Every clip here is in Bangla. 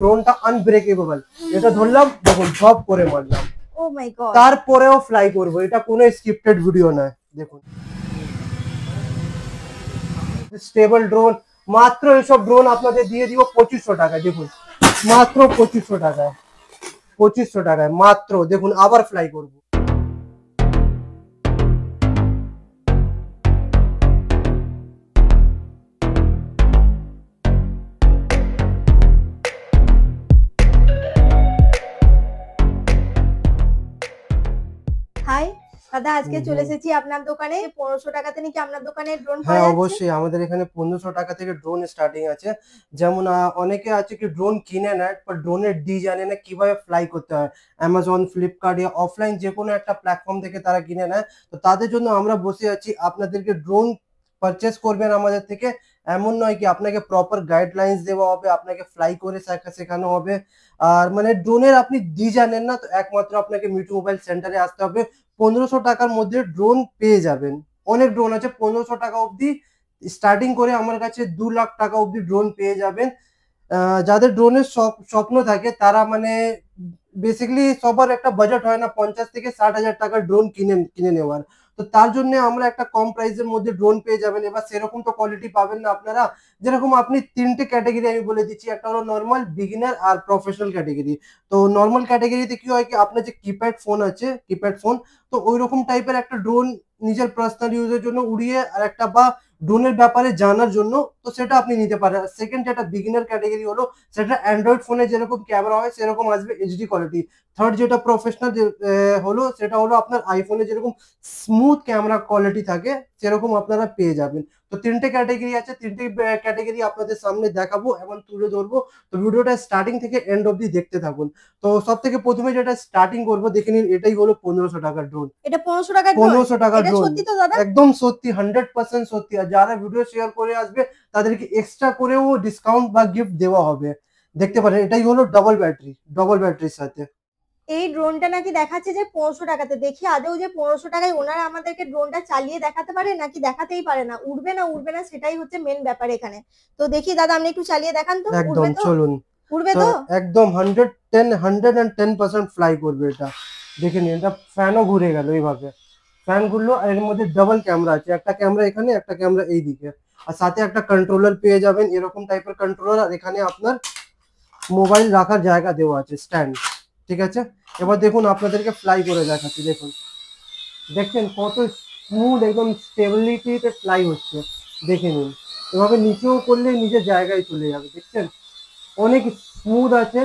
ড্রোনটা আনব্রেকেবল, এটা ধরলাম দেখুন জব করে মারলাম, ও মাই গড, তারপরেও ফ্লাই করব, এটা কোনো স্ক্রিপ্টেড ভিডিও নয়। দেখুন স্টেবল ড্রোন, মাত্র এইসব ড্রোন আপনাদের দিয়ে দিব 2500 টাকায়। দেখুন মাত্র 2500 টাকায়, 2500 টাকায় মাত্র। দেখুন আবার ফ্লাই করব। হাই দাদা, আজকে চলে এসেছি আপনার দোকানে। 1500 টাকাতে নাকি আপনার দোকানে ড্রোন পাওয়া হ্যাঁ যাচ্ছে? অবশ্যই, আমাদের এখানে 1500 টাকা থেকে ড্রোন স্টার্টিং আছে। যেমন অনেকে আছে কি ড্রোন কিনে নেয়, বাট ড্রোনের ডি জানে না কিভাবে ফ্লাই করতে হয়। অ্যামাজন, ফ্লিপকার্ট या অফলাইন যে কোনো একটা প্ল্যাটফর্ম থেকে তারা কিনে নেয়। তো তাদের জন্য আমরা বসে আছি, আপনাদেরকে ড্রোন পারচেস করবেন আমাদের থেকে, এমন নয় কি আপনাকে প্রপার গাইডলাইন্স দেওয়া হবে, আপনাকে ফ্লাই করে শেখানো হবে। আর মানে ড্রোনের আপনি ডি জানেন না, তো একমাত্র আপনাকে মিঠু মোবাইল সেন্টারে আসতে হবে। 1500 টাকার মধ্যে ড্রোন পেয়ে যাবেন। অনেক ড্রোন আছে 1500 টাকা অবধি স্টার্টিং করে, আমার কাছে 2 লাখ টাকা অবধি ড্রোন পেয়ে যাবেন। যাদের ড্রোনের স্বপ্ন থাকে তারা মানে বেসিক্যালি সবার একটা বাজেট হয় না 50 থেকে 60 হাজার টাকার ড্রোন কিনে নেওয়ার। তো তার জন্য আমরা একটা কম প্রাইসের মধ্যে ড্রোন পেয়ে যাবেন। এবার সেরকম তো কোয়ালিটি পাবেন না আপনারা। যেরকম আপনি তিনটে ক্যাটাগরি আমি বলে দিচ্ছি, একটা হলো নর্মাল, বিগিনার আর প্রফেশনাল ক্যাটাগরি। তো নর্মাল ক্যাটাগরিতে কি হয় কি আপনার যে কিপ্যাড ফোন আছে, কিপ্যাড ফোন, তো ওই রকম টাইপের একটা ড্রোন নিজের পার্সোনাল ইউজের জন্য উড়িয়ে আর একটা বা ড্রোনের ব্যাপারে জানার জন্য, তো সেটা আপনি নিতে পারেন। সেকেন্ড যেটা বিগিনার ক্যাটাগরি হলো, সেটা অ্যান্ড্রয়েড ফোনে যেরকম ক্যামেরা হয় সেরকম আসবে এইচডি কোয়ালিটি। থার্ড যেটা প্রফেশনাল হলো, সেটা হলো আপনার আইফোনে যেরকম স্মুথ ক্যামেরা কোয়ালিটি থাকে সেরকম আপনারা পেয়ে যাবেন। তো তিনটে ক্যাটাগরি আছে, তিনটে ক্যাটাগরি আপনাদের সামনে দেখাবো এবং তুলে ধরবো। তো ভিডিওটা স্টার্টিং থেকে এন্ড অবধি দেখতে থাকুন। তো সব থেকে প্রথমে যেটা স্টার্টিং করবো দেখে নিন, এটাই হলো 1500 টাকার ড্রোন। এটা 1500 টাকার ড্রোন? 1500 টাকার এটা ড্রোন সত্যি তো দাদা? একদম সত্যি, 100% সত্যি। আর যারা ভিডিও শেয়ার করে আসবে তাদেরকে এক্সট্রা করেও ডিসকাউন্ট বা গিফট দেওয়া হবে। দেখতে পারেন এটাই হলো ডবল ব্যাটারির সাথে। এই ড্রোনটা নাকি দেখাচ্ছে যে 1500 টাকাতে। দেখি আদৌ যে 1500 টাকায় ওনারা আমাদেরকে ড্রোনটা চালিয়ে দেখাতে পারে নাকি দেখাতেই পারে না। উড়বে না সেটাই হচ্ছে মেন ব্যাপার এখানে। তো দেখি দাদা, আপনি একটু চালিয়ে দেখান তো। একদম উড়বে তো? চলুন। উড়বে তো তো? একদম 110% ফ্লাই করবে এটা। দেখে নিন, এটা ফ্যানও ঘুরে গেল এইভাবে। ফ্যান ঘুরলো আর এর মধ্যে ডাবল ক্যামেরা আছে, একটা ক্যামেরা এখানে, একটা ক্যামেরা এই দিকে। আর সাথে একটা কন্ট্রোলার পেয়ে যাবেন, এরকম টাইপের কন্ট্রোলার। আর এখানে আপনার মোবাইল রাখার জায়গা দেওয়া আছে, স্ট্যান্ড। ঠিক আছে, এবার দেখুন আপনাদেরকে ফ্লাই করে দেখাচ্ছি। দেখুন, দেখছেন কত স্মুথ, একদম স্টেবিলিটিতে ফ্লাই হচ্ছে। দেখে নিন, এভাবে নিচেও করলে নিজের জায়গায় চলে যাবে। দেখছেন অনেক স্মুথ আছে।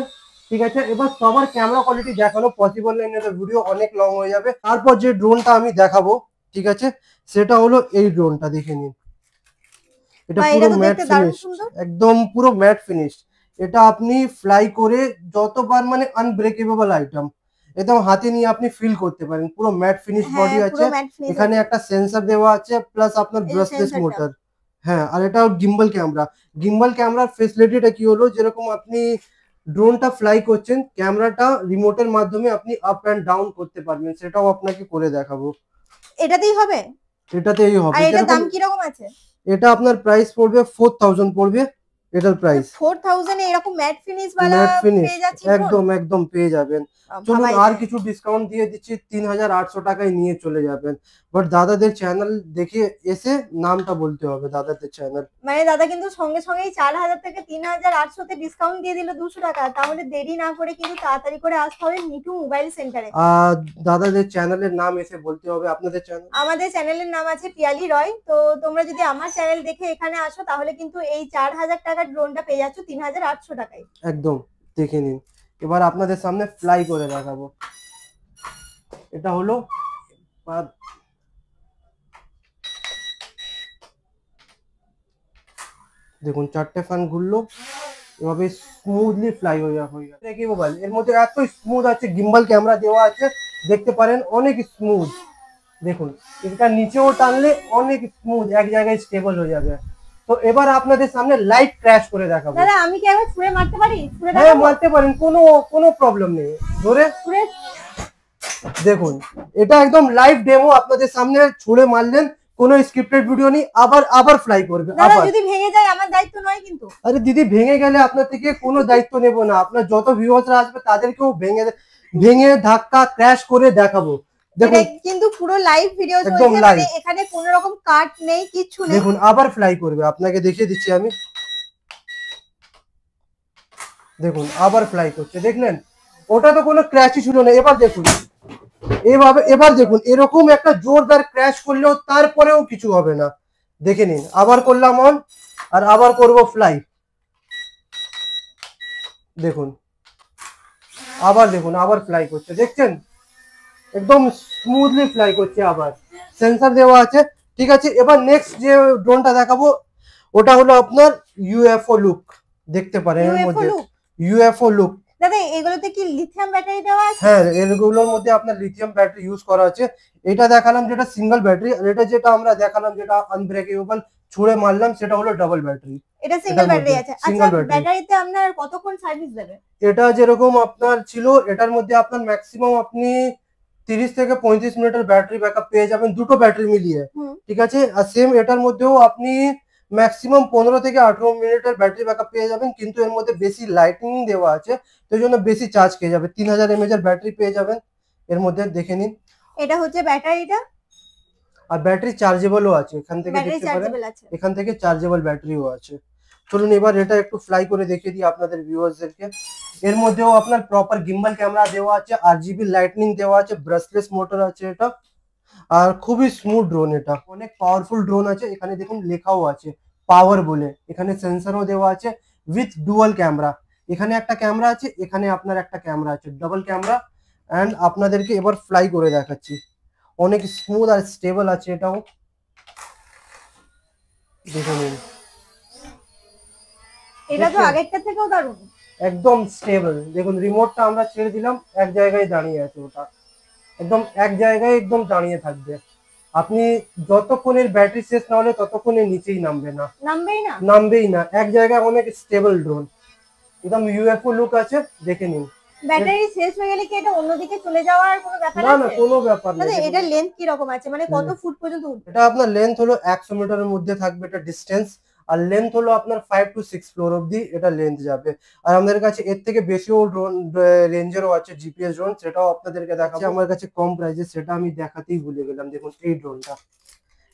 ঠিক আছে, এবার সবার ক্যামেরা কোয়ালিটি দেখানো পসিবল নেই, না ভিডিও অনেক লং হয়ে যাবে। তারপর যে ড্রোনটা আমি দেখাবো, ঠিক আছে, সেটা হলো এই ড্রোনটা। দেখে নিন, এটা পুরো ম্যাট ফিনিশ, একদম পুরো ম্যাট ফিনিশ। এটা আপনি ফ্লাই করে যতবার মানে আনব্রেকেবল আইটেম, একদম হাতে নিয়ে আপনি ফিল করতে পারেন। পুরো ম্যাট ফিনিশ বডি আছে, এখানে একটা সেন্সর দেওয়া আছে, প্লাস আপনার ব্রাশলেস মোটর। হ্যাঁ, আর এটা গিম্বল ক্যামেরা। গিম্বল ক্যামেরার ফেসিলিটিটা কি হলো, যেরকম আপনি ড্রোনটা ফ্লাই করছেন, ক্যামেরাটা রিমোটের মাধ্যমে আপনি আপ এন্ড ডাউন করতে পারবেন, সেটাও আপনাকে করে দেখাবো। এটাতেই হবে? এটাতেই হবে। আর এটার দাম কি রকম আছে? এটা আপনার প্রাইস পড়বে 4000 পড়বে এটার প্রাইস। 4000 এ এরকম ম্যাট ফিনিশ वाला পেয়ে যাচ্ছি? একদম পেয়ে যাবেন। চলুন আর কিছু ডিসকাউন্ট দিয়ে দিচ্ছি, 3800 টাকায় নিয়ে চলে যাবেন। বাট দাদাদের চ্যানেল দেখে এসে নামটা বলতে হবে, দাদাদের চ্যানেল। মানে দাদা কিন্তু সঙ্গে সঙ্গেই 4000 থেকে 3800 তে ডিসকাউন্ট দিয়ে দিল 200 টাকা। তাহলে দেরি না করে কিন্তু তাড়াতাড়ি করে আসতে হবে মিঠু মোবাইল সেন্টারে। দাদাদের চ্যানেলের নাম এসে বলতে হবে। আপনাদের চ্যানেল? আমাদের চ্যানেলের নাম আছে পিয়ালি রয়। তো তোমরা যদি আমার চ্যানেল দেখে এখানে আসো তাহলে কিন্তু এই 4000 টাকার ড্রোনটা পেয়ে যাচ্ছ 3800 টাকায়। একদম, দেখে নিন। এবার আপনাদের সামনে ফ্লাই করে দেখাবো। এটা হলো দেখুন, চারটে ফ্যান ঘুরলো, এভাবে স্মুথলি ফ্লাই হয়ে যাবে। কি মোবাইল, এর মধ্যে এত স্মুথ আছে, গিম্বল ক্যামেরা দেওয়া আছে, দেখতে পারেন অনেক স্মুথ। দেখুন, এটা নিচেও টানলে অনেক স্মুথ, এক জায়গায় স্টেবল হয়ে যাবে। তো এবার আপনাদের সামনে লাইভ ক্র্যাশ করে দেখাবো। দাদা আমি কি একবার ছুঁড়ে মারতে পারি? হ্যাঁ মারতে পারেন, কোনো প্রবলেম নেই। ধরে দেখুন, এটা একদম লাইভ ডেমো আপনাদের সামনে ছুঁড়ে মারলেন, কোনো স্ক্রিপ্টেড ভিডিও নেই, আবার আবার ফ্লাই করবে। দাদা আবার যদি ভেঙে যায় আমার দায়িত্ব নয় কিন্তু। আরে দিদি ভেঙে গেলে আপনার থেকে কোনো দায়িত্ব নেব না, আপনার যত ভিউয়ার্সরা আসবে তাদেরকেও ভেঙে ভেঙে ধাক্কা ক্র্যাশ করে দেখাবো। এটা দেখুন কিন্তু পুরো লাইভ ভিডিও একদম চলছে, লাইভ, মানে এখানে কোনো রকম কাট নেই, কিচ্ছু নেই। দেখুন আবার ফ্লাই করবে, আপনাকে দেখিয়ে দিচ্ছি আমি, দেখুন আবার ফ্লাই করছে, দেখলেন? ওটা তো কোনো ক্র্যাশই ছিল না। এবার দেখুন এভাবে, এবার দেখুন এরকম একটা জোরদার ক্র্যাশ করলেও তারপরেও কিছু হবে না। দেখে নিন, আবার করলাম অন, আর আবার করব ফ্লাই, দেখুন আবার, দেখুন আবার ফ্লাই করছে, দেখছেন? একদম স্মুথলি ফ্লাই করছে, আবার সেন্সর দেওয়া আছে। ঠিক আছে, এবার নেক্সট যে ড্রোনটা দেখাবো ওটা হলো আপনার ইউএফও লুক, দেখতে পারেন এর ইউএফও মধ্যে লুক। UFO look. দাদা এগুলোতে কি লিথিয়াম ব্যাটারি দেওয়া আছে? হ্যাঁ, এগুলোর মধ্যে আপনার লিথিয়াম ব্যাটারি ইউজ করা আছে। এটা দেখালাম যেটা সিঙ্গেল ব্যাটারি, আর এটা যেটা আমরা দেখালাম যেটা আনব্রেকেবল ছুঁড়ে মারলাম সেটা হলো ডাবল ব্যাটারি। এটা সিঙ্গেল ব্যাটারি আছে। আচ্ছা সিঙ্গেল ব্যাটারি, ব্যাটারিতে আপনার কতক্ষণ সার্ভিস দেবে? এটা যেরকম আপনার ছিল এটার মধ্যে আপনার ম্যাক্সিমাম আপনি 30 থেকে 35 মিনিটের ব্যাটারি ব্যাকআপ পেয়ে যাবেন, দুটো ব্যাটারি মিলিয়ে। ঠিক আছে, আর সেম এটার মধ্যেও আপনি ম্যাক্সিমাম 15 থেকে 18 মিনিটের ব্যাটারি ব্যাকআপ পেয়ে যাবেন, কিন্তু এর মধ্যে বেশি লাইটিং দেওয়া আছে তো জন্য বেশি চার্জ খেয়ে যাবে। 3000 mAh এর ব্যাটারি পেয়ে যাবেন এর মধ্যে, দেখে নিন। এটা হচ্ছে ব্যাটারিটা, আর ব্যাটারি চার্জেবলও আছে, এখান থেকে ব্যাটারি দেখতে পারেন, চার্জেবল আছে। এখান থেকে চার্জেবল ব্যাটারিও আছে। চলুন এবার এটা একটু ফ্লাই করে দেখিয়ে দিই আপনাদের ভিউয়ার্সদেরকে। এর মধ্যেও আপনার প্রপার গিম্বল ক্যামেরা দেওয়া আছে, আরজিবি লাইটনিং দেওয়া আছে, ব্রাশলেস মোটর আছে এটা, আর খুবই স্মুথ ড্রোন, এটা অনেক পাওয়ারফুল ড্রোন আছে। এখানে দেখুন লেখাও আছে পাওয়ার বলে, এখানে সেন্সরও দেওয়া আছে উইথ ডুয়াল ক্যামেরা। এখানে একটা ক্যামেরা আছে, এখানে আপনার একটা ক্যামেরা আছে, ডাবল ক্যামেরা। অ্যান্ড আপনাদেরকে এবার ফ্লাই করে দেখাচ্ছি, অনেক স্মুথ আর স্টেবল আছে এটাও, দেখে নিন। এটা তো আগেরটা থেকেও দারুণ, একদম স্টেবল, দেখুন রিমোটটা আমরা ছেড়ে দিলাম, এক জায়গায় দাঁড়িয়ে আছে ওটা, একদম এক জায়গায় একদম দাঁড়িয়ে থাকবে। আপনি যতক্ষণের ব্যাটারি শেষ না হলে ততক্ষণের নিচেই নামবে না, নামবেই না। নামবেই না, এক জায়গায়, অনেক স্টেবল ড্রোন, একদম ইউএফও লুক আছে, দেখে নিন। ব্যাটারি শেষ হয়ে গেলে কি এটা অন্যদিকে চলে যাওয়ার কোনো ব্যাপার না না, আছে? কোনো ব্যাপার দাদা নেই। এটা লেন্থ কি রকম আছে, মানে কত ফুট পর্যন্ত উঠবে? এটা আপনার লেন্থ হলো 100 মিটারের মধ্যে থাকবে এটা ডিস্টেন্স, আর লেন্থ হলো আপনার 5 to 6 ফ্লোর অবধি এটা লেন্থ যাবে। আর আমাদের কাছে এর থেকে বেশিও ড্রোন রেঞ্জেরও আছে, জিপিএস ড্রোন, সেটাও আপনাদেরকে দেখাচ্ছি আমার কাছে কম প্রাইসে, সেটা আমি দেখাতেই ভুলে গেলাম। দেখুন এই ড্রোনটা,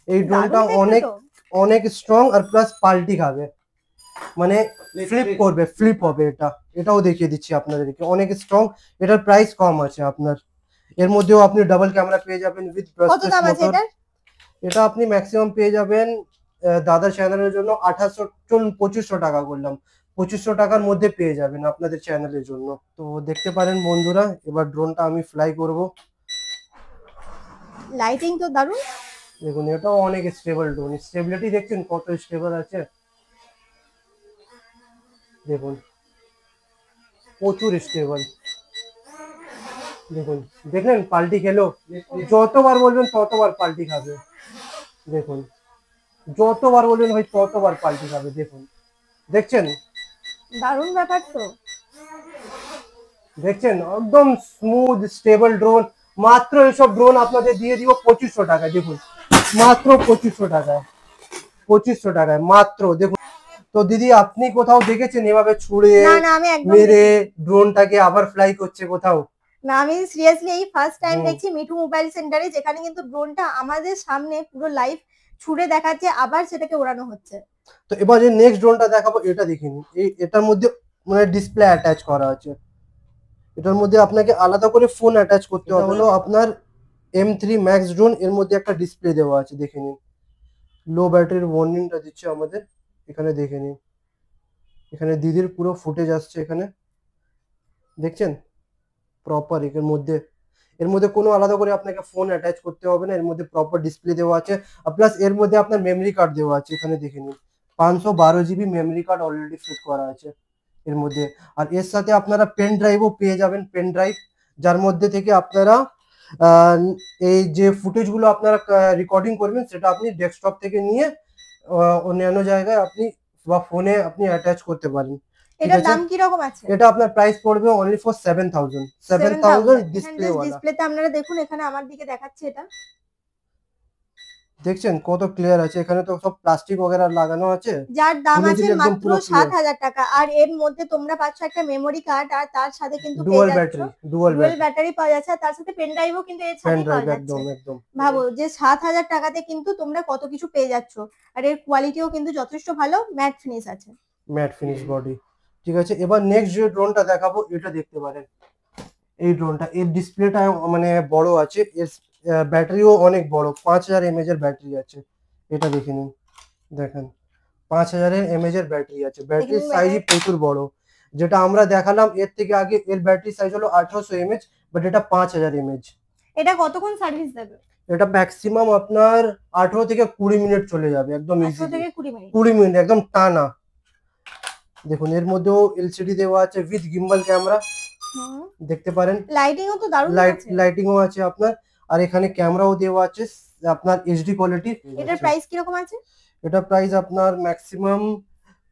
এই ড্রোনটা দারুণ দেখতে অনেক তো। অনেক স্ট্রং, আর প্লাস পাল্টি খাবে, মানে ফ্লিপ করবে, ফ্লিপ হবে এটা, এটাও দেখিয়ে দিচ্ছি আপনাদেরকে, অনেক স্ট্রং। এটার প্রাইস কম আছে আপনার, এর মধ্যেও আপনি ডাবল ক্যামেরা পেয়ে যাবেন উইথ কত ব্রাশলেস দাম আছে মোটর। এটার? এটা আপনি ম্যাক্সিমাম পেয়ে যাবেন দাদার চ্যানেলের জন্য 2800, চলুন 2500 টাকা করলাম, 2500 টাকার মধ্যে পেয়ে যাবেন আপনাদের চ্যানেলের জন্য। তো দেখতে পারেন বন্ধুরা, এবার ড্রোনটা আমি ফ্লাই করব। লাইটিং তো দারুণ, দেখুন এটাও অনেক স্টেবল ড্রোন, স্টেবিলিটি দেখছেন কত স্টেবল আছে, দেখুন প্রচুর স্টেবল। দেখুন, দেখলেন পাল্টি খেলো, যতবার বলবেন ততবার পাল্টি খাবে, দেখুন যতবার বলবেন ভাই ততবার পাল্টি খাবে, দেখুন দেখছেন, দারুণ ব্যাপার তো। দেখছেন একদম স্মুথ স্টেবল ড্রোন। মাত্র এসব ড্রোন আপনাদের দিয়ে দিব 2500 টাকায়, দেখুন মাত্র 2500 টাকায়, 2500 টাকায় মাত্র, দেখুন। তো দিদি আপনি কোথাও দেখেছেন এভাবে ছুড়ে না না, আমি একদম মেরে ড্রোনটাকে আবার ফ্লাই করছে কোথাও? না, আমি সিরিয়াসলি এই ফার্স্ট টাইম হুম। দেখছি মিঠু মোবাইল সেন্টারে, যেখানে কিন্তু ড্রোনটা আমাদের সামনে পুরো লাইভ ছুড়ে দেখাচ্ছে, আবার সেটাকে ওড়ানো হচ্ছে। তো এবার যে নেক্সট ড্রোনটা দেখাবো এটা দেখিনি, এটার মধ্যে মানে ডিসপ্লে অ্যাটাচ করা আছে, এটার মধ্যে আপনাকে আলাদা করে ফোন অ্যাটাচ করতে হবে। হলো আপনার M3 Max ড্রোন, এর মধ্যে একটা ডিসপ্লে দেওয়া আছে, দেখে নিন। লো ব্যাটারির ওয়ার্নিংটা দিচ্ছে আমাদের, এখানে দেখে নিন, এখানে দিদির পুরো ফুটেজ আসছে, এখানে দেখছেন প্রপার। এর মধ্যে কোনো আলাদা করে আপনাকে ফোন অ্যাটাচ করতে হবে না, এর মধ্যে প্রপার ডিসপ্লে দেওয়া আছে, আর প্লাস এর মধ্যে আপনার মেমরি কার্ড দেওয়া আছে, এখানে দেখে নিন 512 GB memory card already fit করা আছে এর মধ্যে। আর এর সাথে আপনারা পেন ড্রাইভও পেয়ে যাবেন, পেন ড্রাইভ, যার মধ্যে থেকে আপনারা এই যে ফুটেজগুলো আপনারা রেকর্ডিং করবেন সেটা আপনি ডেস্কটপ থেকে নিয়ে অন্যান্য জায়গায় আপনি বা ফোনে আপনি অ্যাটাচ করতে পারেন। এটার দাম কি রকম আছে? এটা আপনার প্রাইস পড়বে অনলি ফর 7000 ডিসপ্লে ওয়ালা। ডিসপ্লেতে আপনারা দেখুন, এখানে আমার দিকে দেখাচ্ছে এটা। দেখছেন কত ক্লিয়ার আছে, এখানে তো সব প্লাস্টিক वगैरह লাগানো আছে, যার দাম খুলে আছে দিলে একদম মাত্র পুরো ক্লিয়ার। 7,000 টাকা। আর এর মধ্যে তোমরা পাচ্ছ একটা মেমোরি কার্ড, আর তার সাথে কিন্তু পেয়ে ডুয়াল যাচ্ছ battery, dual dual battery, battery পাওয়া যাচ্ছে, আর তার সাথে পেন ড্রাইভও কিন্তু এর পেন সাথেই ড্রাইভ, পাওয়া যাচ্ছে। একদম একদম। ভাবো যে 7,000 টাকাতে কিন্তু তোমরা কত কিছু পেয়ে যাচ্ছ। আর এর কোয়ালিটিও কিন্তু যথেষ্ট ভালো, ম্যাট ফিনিশ আছে। Mat finish body. ঠিক আছে, এবার নেক্সট যে ড্রোনটা দেখাবো এটা দেখতে পারেন। এই ড্রোনটা, এর ডিসপ্লেটা মানে বড় আছে, এর ব্যাটারিও অনেক বড়, 5000 এমএএচ এর ব্যাটারি আছে। এটা দেখে নিন, দেখেন 5000 এমএএচ এর ব্যাটারি আছে, দেখে ব্যাটারির নিন সাইজই ব্যাটারি। প্রচুর বড়। যেটা আমরা দেখালাম এর থেকে আগে, এর ব্যাটারি সাইজ হলো 1800 এমএএচ, বাট এটা 5000 এমএএচ। এটা কতক্ষণ সার্ভিস দেবে? এটা ম্যাক্সিমাম আপনার 18 থেকে 20 মিনিট চলে যাবে একদম 18 ইজিলি। থেকে 20 মিনিট। 20 মিনিট একদম টানা। দেখুন এর মধ্যেও এলসিডি দেওয়া আছে উইথ গিম্বল ক্যামেরা, হুম। দেখতে পারেন। লাইটিংও তো দারুণ আছে। লাইটিংও আছে আপনার, আর এখানে ক্যামেরাও দেওয়া আছে আপনার এইচডি কোয়ালিটি। এটার প্রাইস কিরকম আছে? এটা প্রাইস আপনার ম্যাক্সিমাম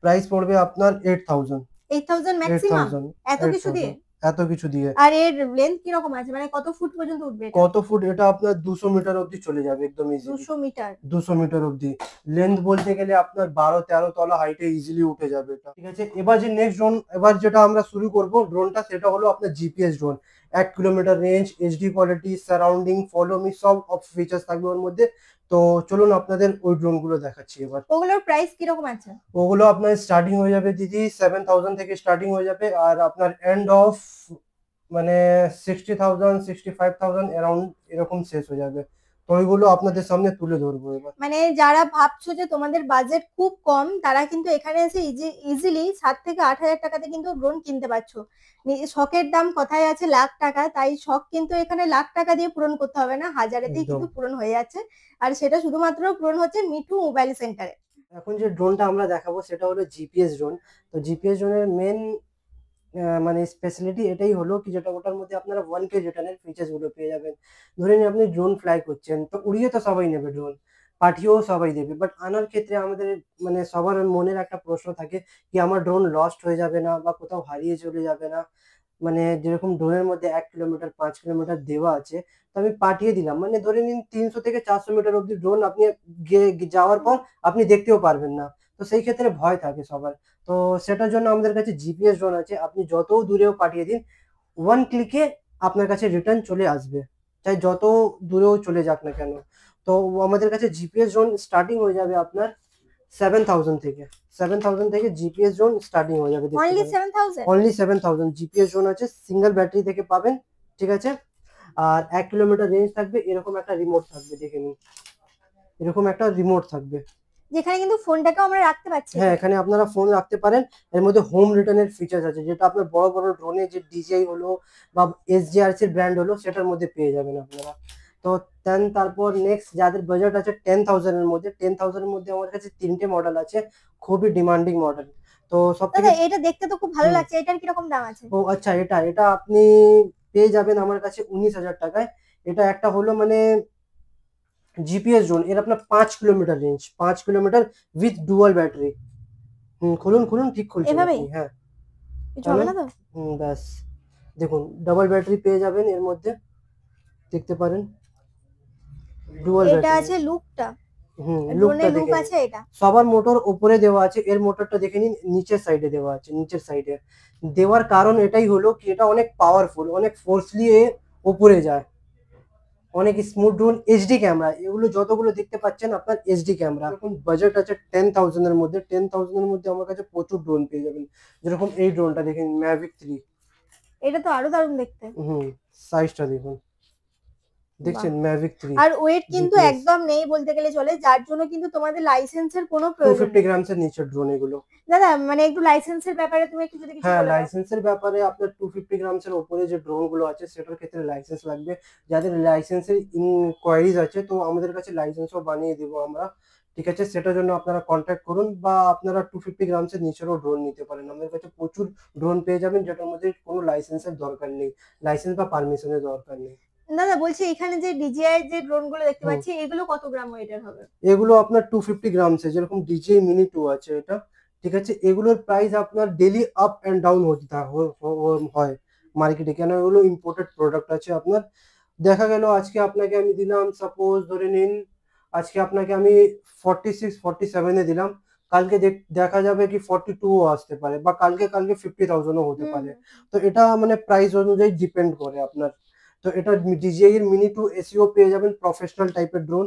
প্রাইস পড়বে আপনার 8000। 8,000 ম্যাক্সিমাম? 8000, এত কিছু দিয়ে? এত কিছু দিয়ে। আর এর লেন্থ কিরকম আছে, মানে কত ফুট পর্যন্ত উঠবে এটা? কত ফুট, এটা আপনার 200 মিটার অবধি চলে যাবে একদম ইজিলি। 200 মিটার? 200 মিটার অবধি লেন্থ বলতে গেলে আপনার 12-13 তলা হাইটে ইজিলি উঠে যাবে এটা। ঠিক আছে, এবার যে নেক্সট ড্রোন, এবার যেটা আমরা শুরু করব ড্রোনটা, সেটা হলো আপনার GPS drone. 1 kilometre range, HD quality, surrounding, follow me, সব ফিচার্স থাকবে ওর মধ্যে। তো চলুন আপনাদের ওই ড্রোন গুলো দেখাচ্ছি এবার। ওগুলোর প্রাইস কিরকম আছে? ওগুলো আপনার স্টার্টিং হয়ে যাবে দিদি 7000 থেকে স্টার্টিং হয়ে যাবে, আর আপনার এন্ড অফ মানে 60,000 65,000 অ্যারাউন্ড এরকম শেষ হয়ে যাবে। তো ওইগুলো আপনাদের সামনে তুলে ধরবো এবার। মানে যারা ভাবছো যে তোমাদের বাজেট খুব কম, তারা কিন্তু এখানে এসে ইজিলি 7 থেকে 8,000 টাকাতে কিন্তু ড্রোন কিনতে পারছো। শখের দাম কথায় আছে লাখ টাকা, তাই শখ কিন্তু এখানে লাখ টাকা দিয়ে পূরণ করতে হবে না, হাজারেতেই একদম। কিন্তু পূরণ হয়ে যাচ্ছে। আর সেটা শুধুমাত্র পূরণ হচ্ছে মিঠু মোবাইল সেন্টারে। এখন যে ড্রোনটা আমরা দেখাবো সেটা হলো জিপিএস ড্রোন। তো জিপিএস ড্রোনের মেন মানে স্পেশালিটি এটাই হলো কি, যেটা ওটার মধ্যে আপনারা 1K রিটার্নের ফিচার্স গুলো পেয়ে যাবেন। ধরে নিন আপনি ড্রোন ফ্লাই করছেন, তো উড়িয়ে তো সবাই নেবে ড্রোন, পাঠিয়েও সবাই দেবে, বাট আনার ক্ষেত্রে আমাদের মানে সবার মনের একটা প্রশ্ন থাকে কি আমার ড্রোন লস্ট হয়ে যাবে না, বা কোথাও হারিয়ে চলে যাবে না। মানে যেরকম ড্রোনের মধ্যে 1 কিলোমিটার 5 কিলোমিটার দেওয়া আছে, তো আমি পাঠিয়ে দিলাম, মানে ধরে নিন 300 থেকে 400 মিটার অব্দি ড্রোন আপনি যাওয়ার পর আপনি দেখতেও পারবেন না। তো সেই ক্ষেত্রে ভয় থাকে সবার। তো সেটার জন্য আমাদের কাছে জিপিএস ড্রোন আছে, আপনি যত দূরেও পাঠিয়ে দিন, 1 ক্লিকে আপনার কাছে রিটার্ন চলে আসবে, চাই যত দূরেও চলে যাক না কেন। তো আমাদের কাছে জিপিএস ড্রোন স্টার্টিং হয়ে যাবে আপনার 7000 থেকে। 7000 থেকে জিপিএস ড্রোন স্টার্টিং হয়ে যাবে, দেখতে অনলি পারেন। 7,000? অনলি 7000 জিপিএস ড্রোন আছে, সিঙ্গেল ব্যাটারি থেকে পাবেন। ঠিক আছে, আর 1 কিলোমিটার রেঞ্জ থাকবে, এরকম একটা রিমোট থাকবে, দেখে নিন, এরকম একটা রিমোট থাকবে। যেখানে কিন্তু ফোনটাকেও আমরা রাখতে পারছি। হ্যাঁ, এখানে আপনারা ফোন রাখতে পারেন। এর মধ্যে হোম রিটার্নের ফিচার্স আছে, যেটা আপনার বড় বড় ড্রোনে যে ডিজিআই হলো বা এসজিআরসি এর ব্র্যান্ড হলো সেটার মধ্যে পেয়ে যাবেন আপনারা। তো দেন তারপর নেক্সট যাদের বাজেট আছে 10,000 এর মধ্যে, 10,000 এর মধ্যে আমার কাছে 3টে মডেল আছে, খুবই ডিমান্ডিং মডেল। তো সব থেকে দাদা এটা দেখতে তো খুব ভালো লাগছে, এটার কিরকম দাম আছে? ও আচ্ছা, এটা এটা আপনি পেয়ে যাবেন আমার কাছে 19,000 টাকায়। এটা একটা হলো মানে জিপিএস ড্রোন, এর আপনার 5 kilometre range, 5 kilometre with dual battery. খুলুন খুলুন, ঠিক খুলছেন এভাবেই? আপনি, হ্যাঁ। কিছু হবে না তো? ব্যাস, দেখুন ডাবল ব্যাটারি পেয়ে যাবেন এর মধ্যে, দেখতে পারেন, ডুয়াল এটা ব্যাটারি। আছে লুকটা, লুকটা ড্রোনের লুক দেখে নিন। আছে এটা। সবার মোটর উপরে দেওয়া আছে, এর মোটরটা দেখে নিন নিচের সাইডে দেওয়া আছে, নিচের সাইডে দেওয়ার কারণ এটাই হলো কি এটা অনেক পাওয়ারফুল, অনেক ফোর্সলি উপরে যায়, অনেক স্মুথ ড্রোন, এইচডি ক্যামেরা, এগুলো যতগুলো দেখতে পাচ্ছেন আপনার এইচডি ক্যামেরা। এখন বাজেট আছে 10,000 এর মধ্যে, 10,000 এর মধ্যে আমার কাছে প্রচুর ড্রোন পেয়ে যাবেন। যেরকম এই ড্রোনটা দেখেন, ম্যাভিক 3। এটা তো আরো দারুণ দেখতে। সাইজটা দেখুন, দেখছেন, ম্যাভিক 3। আর ওয়েট কিন্তু GPS একদম নেই বলতে গেলে চলে, যার জন্য কিন্তু তোমাদের লাইসেন্সের কোনো প্রয়োজন 250 নেই। গ্রামসের নিচের ড্রোন এগুলো। দাদা মানে একটু লাইসেন্সের ব্যাপারে তুমি একটু যদি কিছু হ্যাঁ, বলে দাও। লাইসেন্সের ব্যাপারে আপনার 250 গ্রামসের উপরে যে ড্রোন গুলো আছে সেটার ক্ষেত্রে লাইসেন্স লাগবে। যাদের লাইসেন্সের ইনকোয়ারিজ আছে, তো আমাদের কাছে লাইসেন্সও বানিয়ে দেবো আমরা। ঠিক আছে, সেটার জন্য আপনারা কন্ট্যাক্ট করুন, বা আপনারা 250 গ্রামসের নিচেরও ড্রোন নিতে পারেন। আমাদের কাছে প্রচুর ড্রোন পেয়ে যাবেন যেটার মধ্যে কোনো লাইসেন্সের দরকার নেই, লাইসেন্স বা পারমিশনের দরকার নেই। দাদা বলছি এখানে যে ডিজিআই যে ড্রোন গুলো দেখতে পাচ্ছি, এগুলো কত গ্রাম ওয়েটের হবে? এগুলো আপনার 250 গ্রামসের, যেরকম ডিজে মিনি 2 আছে এটা। ঠিক আছে, এগুলোর প্রাইস আপনার ডেলি আপ এন্ড ডাউন হয় মার্কেটে, কেন এগুলো ইম্পোর্টেড প্রোডাক্ট আছে আপনার। দেখা গেল আজকে আপনাকে আমি দিলাম সাপোজ ধরে নিন আজকে আপনাকে আমি 46 47 এ দিলাম, কালকে দেখা যাবে কি 42 ও আসতে পারে, বা কালকে 50,000 ও হতে পারে। তো এটা মানে প্রাইস অনুযায়ী ডিপেন্ড করে আপনার। তো এটা DJI এর মিনি 2 এসিও পেয়ে যাবেন, প্রফেশনাল টাইপের ড্রোন।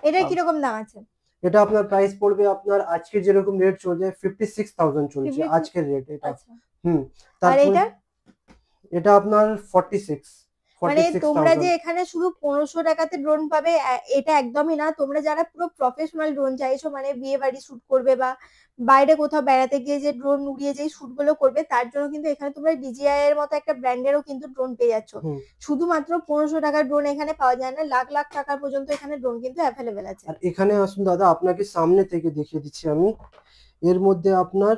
এটা কিরকম দাম আছে? এটা আপনার প্রাইস পড়বে আপনার আজকে যেরকম রেট চলছে 56,000 চলছে 50 আজকের রেট এটা। আচ্ছা। হুম। আর তারপর এটা এটা আপনার 46 মানে তোমরা যে 46,000। এখানে শুধু 1500 টাকাতে ড্রোন পাবে এটা একদমই না। তোমরা যারা পুরো প্রফেশনাল ড্রোন চাইছো মানে বিয়ে বাড়ি শুট করবে বা বাইরে কোথাও বেড়াতে গিয়ে যে ড্রোন উড়িয়ে যে শুট গুলো করবে তার জন্য কিন্তু এখানে তোমরা DJI এর মতো একটা ব্র্যান্ডেরও কিন্তু ড্রোন পেয়ে যাচ্ছ। হুম। শুধুমাত্র 1500 টাকার ড্রোন এখানে পাওয়া যায় না, লাখ লাখ টাকা পর্যন্ত এখানে ড্রোন কিন্তু অ্যাভেলেবেল আছে। আর এখানে আসুন দাদা, আপনাকে সামনে থেকে দেখিয়ে দিচ্ছি আমি। এর মধ্যে আপনার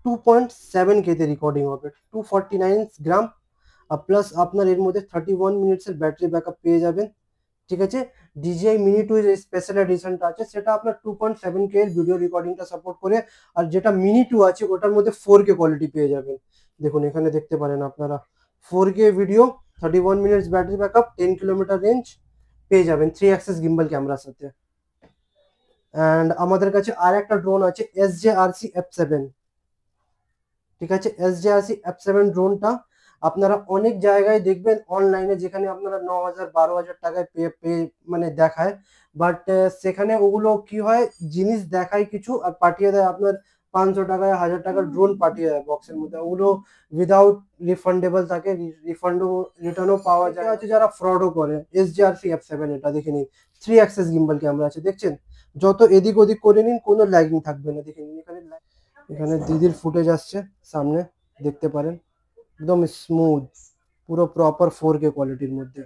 2.7K তে রেকর্ডিং হবে, 249 গ্রাম। আর প্লাস আপনার এর মধ্যে 31 মিনিটস এর ব্যাটারি ব্যাকআপ পেয়ে যাবেন। ঠিক আছে। DJI মিনি 2 এর স্পেশাল এডিশনটা আছে সেটা আপনার 2.7K এর ভিডিও রেকর্ডিংটা সাপোর্ট করে। আর যেটা মিনি 2 আছে ওটার মধ্যে 4K কোয়ালিটি পেয়ে যাবেন। দেখুন এখানে দেখতে পারেন আপনারা 4K video, 31 minutes battery backup, 10 kilometre range পেয়ে যাবেন 3 অ্যাক্সেস গিম্বল ক্যামেরার সাথে। অ্যান্ড আমাদের কাছে আর একটা ড্রোন আছে SJRC F7। ঠিক আছে, SJRC F7 ড্রোনটা আপনারা অনেক জায়গায় দেখবেন অনলাইনে, যেখানে আপনারা 9,000 12,000 টাকায় মানে দেখায়। বাট সেখানে ওগুলো কি হয়, জিনিস দেখায় কিছু আর পাঠিয়ে দেয় আপনার 500 টাকায় 1000 টাকার ড্রোন পাঠিয়ে দেয় বক্সের মধ্যে। ওগুলো উইদাউট রিফান্ডেবল থাকে, রিটার্নও পাওয়া যায়। আছে যারা ফ্রডও করে। SJRC F7 এটা দেখে নিন, 3 অ্যাক্সেস গিম্বল ক্যামেরা আছে, দেখছেন? যত এদিক ওদিক করে নিন কোনো ল্যাগিং থাকবে না। দেখে নিন এখানে দিদির ফুটেজ আসছে সামনে, দেখতে পারেন একদম স্মুথ, পুরো প্রপার 4K কোয়ালিটির মধ্যে,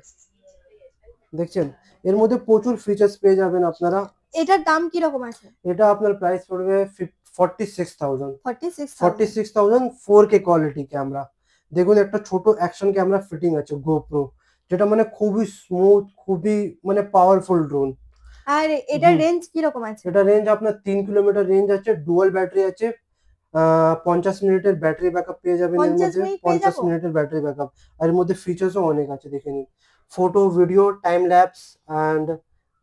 দেখছেন? এর মধ্যে প্রচুর ফিচার্স পেয়ে যাবেন আপনারা। এটার দাম কি রকম আছে? এটা আপনার প্রাইস পড়বে 46,000। 46,000 4K কোয়ালিটি ক্যামেরা। দেখুন একটা ছোট অ্যাকশন ক্যামেরা ফিটিং আছে GoPro, যেটা মানে খুবই স্মুথ, খুবই মানে পাওয়ারফুল ড্রোন। আর এটার রেঞ্জ কি রকম আছে? এটা রেঞ্জ আপনার 3 কিলোমিটার রেঞ্জ আছে, ডুয়াল ব্যাটারি আছে। 50 মিনিটের ব্যাটারি ব্যাকআপ পেয়ে যাবেন এর 50 মধ্যে, মিনিট পেয়ে 50 যাবো? মিনিটের ব্যাটারি ব্যাকআপ। আর এর মধ্যে ফিচার্সও অনেক আছে, দেখে নিন। Photo, video, time lapse, and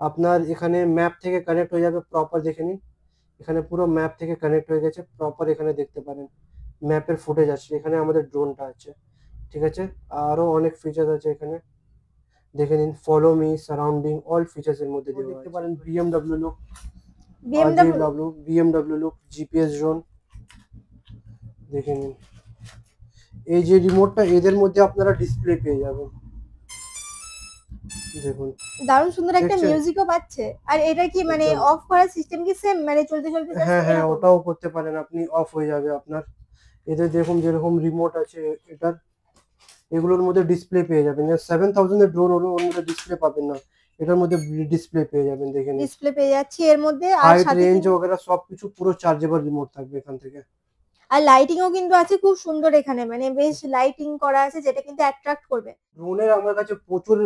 আপনার এখানে ম্যাপ থেকে কানেক্ট হয়ে যাবে প্রপার, দেখে নিন। এখানে পুরো ম্যাপ থেকে কানেক্ট হয়ে গেছে প্রপার, এখানে দেখতে পারেন ম্যাপের ফুটেজ আছে, এখানে আমাদের ড্রোনটা আছে। ঠিক আছে, আরো অনেক ফিচার্স আছে এখানে, দেখে নিন। Follow me, surrounding, all features এর মধ্যে দেওয়া আছে। দেখতে পারেন BMW look, BMW look GPS drone, দেখে নিন। এই যে রিমোটটা, এদের মধ্যে আপনারা ডিসপ্লে পেয়ে যাবেন, দেখুন। দারুণ সুন্দর একটা দেখছেন? মিউজিকও পাচ্ছে। আর এটা কি মানে একদম। অফ করার সিস্টেম কি সেম, মানে চলতে চলতে জাস্ট হ্যাঁ হ্যাঁ, এরকম? ওটাও করতে পারেন আপনি, অফ হয়ে যাবে আপনার। এদের দেখুন যেরকম রিমোট আছে এটার, এগুলোর মধ্যে ডিসপ্লে পেয়ে যাবেন। 7,000 এর ড্রোন হলো, ওর মধ্যে ডিসপ্লে পাবেন না, এটার মধ্যে ডিসপ্লে পেয়ে যাবেন, দেখে নিন। ডিসপ্লে পেয়ে যাচ্ছি এর মধ্যে। আর হাইট, সাথে রেঞ্জ কিন্তু वगैरह সবকিছু পুরো চার্জেবল রিমোট থাকবে এখান থেকে। আর লাইটিংও কিন্তু আছে খুব সুন্দর এখানে, মানে বেশ লাইটিং করা আছে যেটা কিন্তু অ্যাট্রাক্ট করবে। ড্রোনের আমার কাছে প্রচুর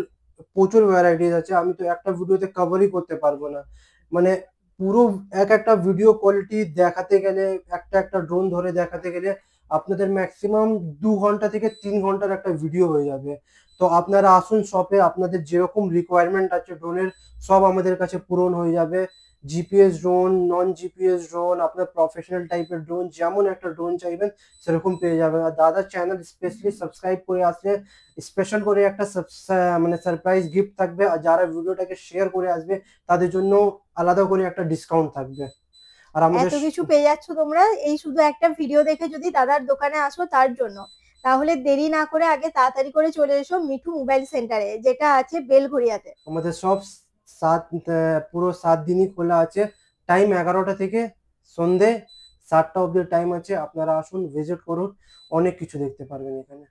প্রচুর ভ্যারাইটিস আছে, আমি তো একটা ভিডিওতে কভারই করতে পারবো না। মানে পুরো একটা ভিডিও কোয়ালিটি দেখাতে গেলে, একটা একটা ড্রোন ধরে দেখাতে গেলে আপনাদের ম্যাক্সিমাম 2 ঘন্টা থেকে 3 ঘন্টার একটা ভিডিও হয়ে যাবে। তো আপনারা আসুন শপে, আপনাদের যেরকম রিকোয়ারমেন্ট আছে ড্রোনের সব আমাদের কাছে পূরণ হয়ে যাবে। জিপিএস ড্রোন, নন জিপিএস ড্রোন, আপনার প্রফেশনাল টাইপের ড্রোন, যেমন একটা ড্রোন চাইবেন সেরকম পেয়ে যাবেন। আর দাদার চ্যানেল স্পেশালি সাবস্ক্রাইব করে আসলে স্পেশাল করে একটা মানে সারপ্রাইজ গিফট থাকবে। আর যারা ভিডিওটাকে শেয়ার করে আসবে তাদের জন্য আলাদা করে একটা ডিসকাউন্ট থাকবে। আর আমাদের এত কিছু পেয়ে যাচ্ছ তোমরা এই শুধু একটা ভিডিও দেখে যদি দাদার দোকানে আসো তার জন্য। তাহলে দেরি না করে আগে তাড়াতাড়ি করে চলে এসো মিঠু মোবাইল সেন্টারে, যেটা আছে বেলঘড়িয়াতে। আমাদের সব পুরো 7 দিনই খোলা আছে। টাইম 11টা থেকে সন্ধে 7টা অবধি টাইম আছে, আপনারা আসুন, ভিজিট করুন, অনেক কিছু দেখতে পারবেন এখানে।